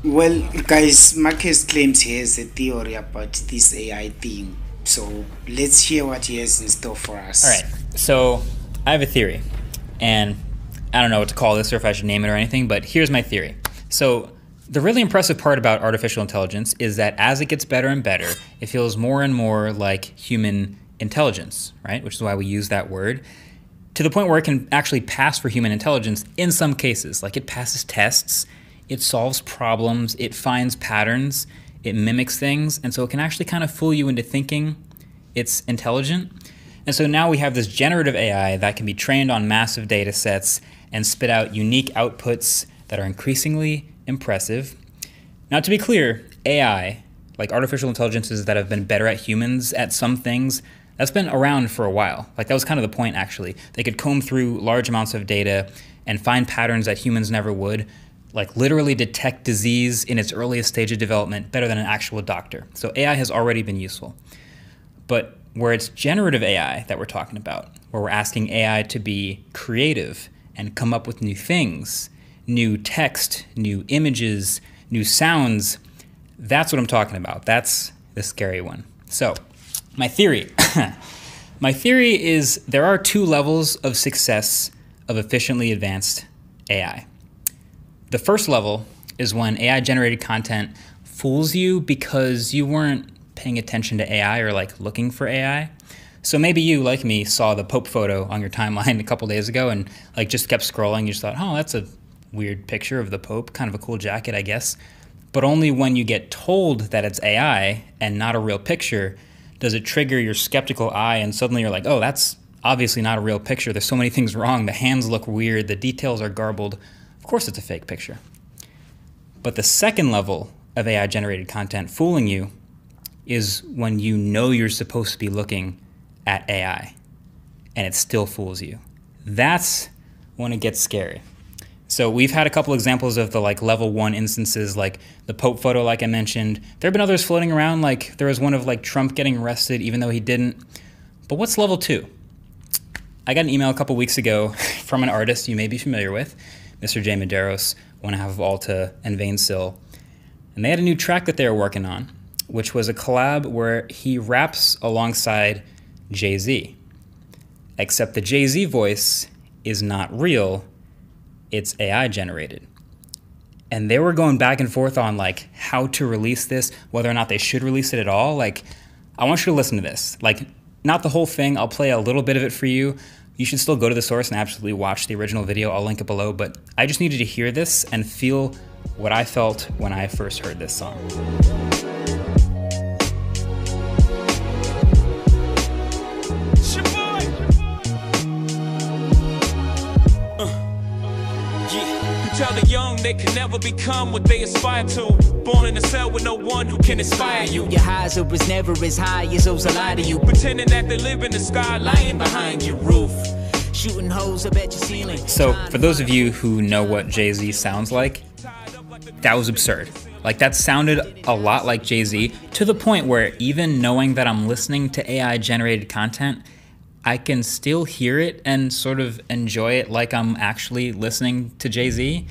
Well, guys, Marcus claims he has a theory about this AI thing. So let's hear what he has in store for All us. right, so I have a theory, and I don't know what to call this or if I should name it or anything, but here's my theory. So the really impressive part about artificial intelligence is that as it gets better and better, it feels more and more like human intelligence, right? Which is why we use that word, to the point where it can actually pass for human intelligence in some cases. Like it passes tests, it solves problems, it finds patterns, it mimics things, and so it can actually kind of fool you into thinking it's intelligent. And so now we have this generative AI that can be trained on massive data sets and spit out unique outputs that are increasingly impressive. Now, to be clear, AI, like artificial intelligences that have been better at humans at some things, that's been around for a while. Like that was kind of the point, actually. They could comb through large amounts of data and find patterns that humans never would, like literally detect disease in its earliest stage of development better than an actual doctor. So AI has already been useful. But where it's generative AI that we're talking about, where we're asking AI to be creative and come up with new things, new text, new images, new sounds, that's what I'm talking about. That's the scary one. So, my theory. My theory is there are two levels of success of efficiently advanced AI. The first level is when AI-generated content fools you because you weren't paying attention to AI or like looking for AI. So maybe you, like me, saw the Pope photo on your timeline a couple days ago and like just kept scrolling. You just thought, oh, that's a weird picture of the Pope, kind of a cool jacket, I guess. But only when you get told that it's AI and not a real picture does it trigger your skeptical eye, and suddenly you're like, oh, that's obviously not a real picture. There's so many things wrong. The hands look weird. The details are garbled. Of course it's a fake picture. But the second level of AI-generated content fooling you is when you know you're supposed to be looking at AI and it still fools you. That's when it gets scary. So we've had a couple examples of the like level 1 instances, like the Pope photo, like I mentioned. There have been others floating around, like there was one of like Trump getting arrested even though he didn't. But what's level 2? I got an email a couple weeks ago from an artist you may be familiar with, Mr. J. Medeiros, one half of Alta and Vainsil. And they had a new track that they were working on, which was a collab where he raps alongside Jay-Z. Except the Jay-Z voice is not real, it's AI generated. And they were going back and forth on like how to release this, whether or not they should release it at all. Like, I want you to listen to this. Like, not the whole thing, I'll play a little bit of it for you. You should still go to the source and absolutely watch the original video, I'll link it below, but I just needed to hear this and feel what I felt when I first heard this song. Tell the young they can never become what they aspire to. Born in a cell with no one who can inspire you. Your highs are as never as high as those that lie to you. Pretending that they live in the sky, lying behind your roof. Shooting holes up at your ceiling. So for those of you who know what Jay-Z sounds like, that was absurd. Like that sounded a lot like Jay-Z to the point where even knowing that I'm listening to AI generated content, I can still hear it and sort of enjoy it like I'm actually listening to Jay-Z.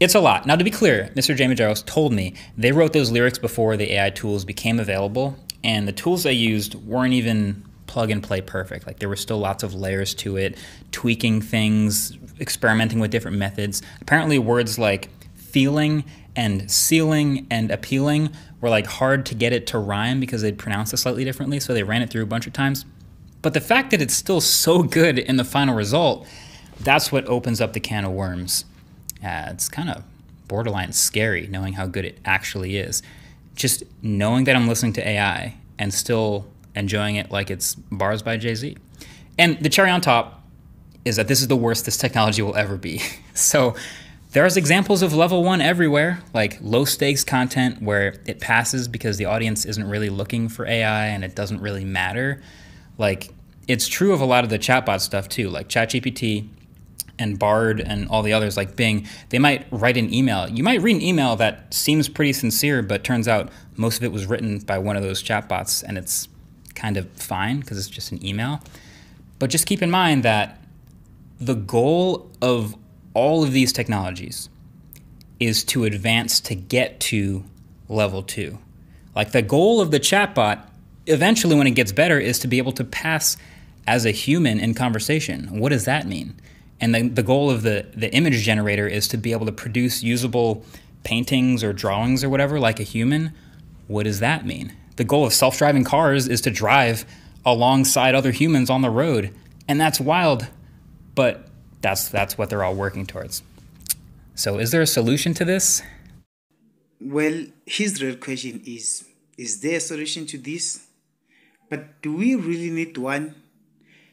It's a lot. Now, to be clear, Mr. J. Medeiros told me they wrote those lyrics before the AI tools became available, and the tools they used weren't even plug and play perfect. Like there were still lots of layers to it, tweaking things, experimenting with different methods. Apparently words like feeling and ceiling and appealing were like hard to get it to rhyme because they'd pronounce it slightly differently, so they ran it through a bunch of times. But the fact that it's still so good in the final result, that's what opens up the can of worms. It's kind of borderline scary knowing how good it actually is. Just knowing that I'm listening to AI and still enjoying it like it's bars by Jay-Z. And the cherry on top is that this is the worst this technology will ever be. So there's examples of level 1 everywhere, like low stakes content where it passes because the audience isn't really looking for AI and it doesn't really matter. Like, it's true of a lot of the chatbot stuff too, like ChatGPT and Bard and all the others, like Bing. They might write an email. You might read an email that seems pretty sincere, but turns out most of it was written by one of those chatbots, and it's kind of fine because it's just an email. But just keep in mind that the goal of all of these technologies is to advance to get to level 2. Like the goal of the chatbot, eventually when it gets better, is to be able to pass as a human in conversation. What does that mean? And the goal of the image generator is to be able to produce usable paintings or drawings or whatever like a human. What does that mean? The goal of self-driving cars is to drive alongside other humans on the road. And that's wild, but that's what they're all working towards. So is there a solution to this? Well, his real question is there a solution to this? But do we really need one?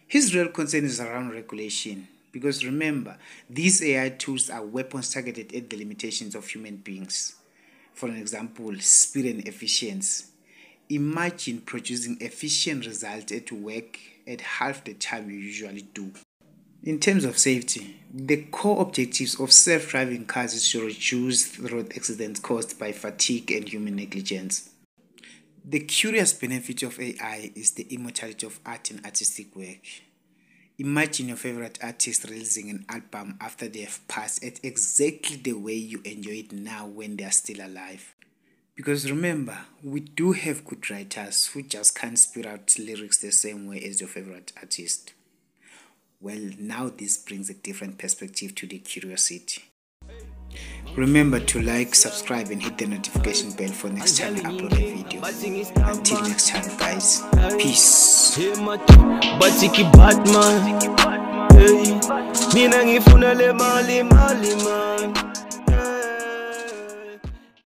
His real concern is around regulation. Because remember, these AI tools are weapons targeted at the limitations of human beings. For an example, speed and efficiency. Imagine producing efficient results at work at half the time you usually do. In terms of safety, the core objectives of self-driving cars is to reduce road accidents caused by fatigue and human negligence. The curious benefit of AI is the immortality of art and artistic work. Imagine your favorite artist releasing an album after they have passed at exactly the way you enjoy it now when they are still alive. Because remember, we do have good writers who just can't spit out lyrics the same way as your favorite artist. Well, now this brings a different perspective to the curiosity. Remember to like, subscribe and hit the notification bell for next time I upload a video. Until next time guys, peace. Batman, hey, mina ngifuna le mali man.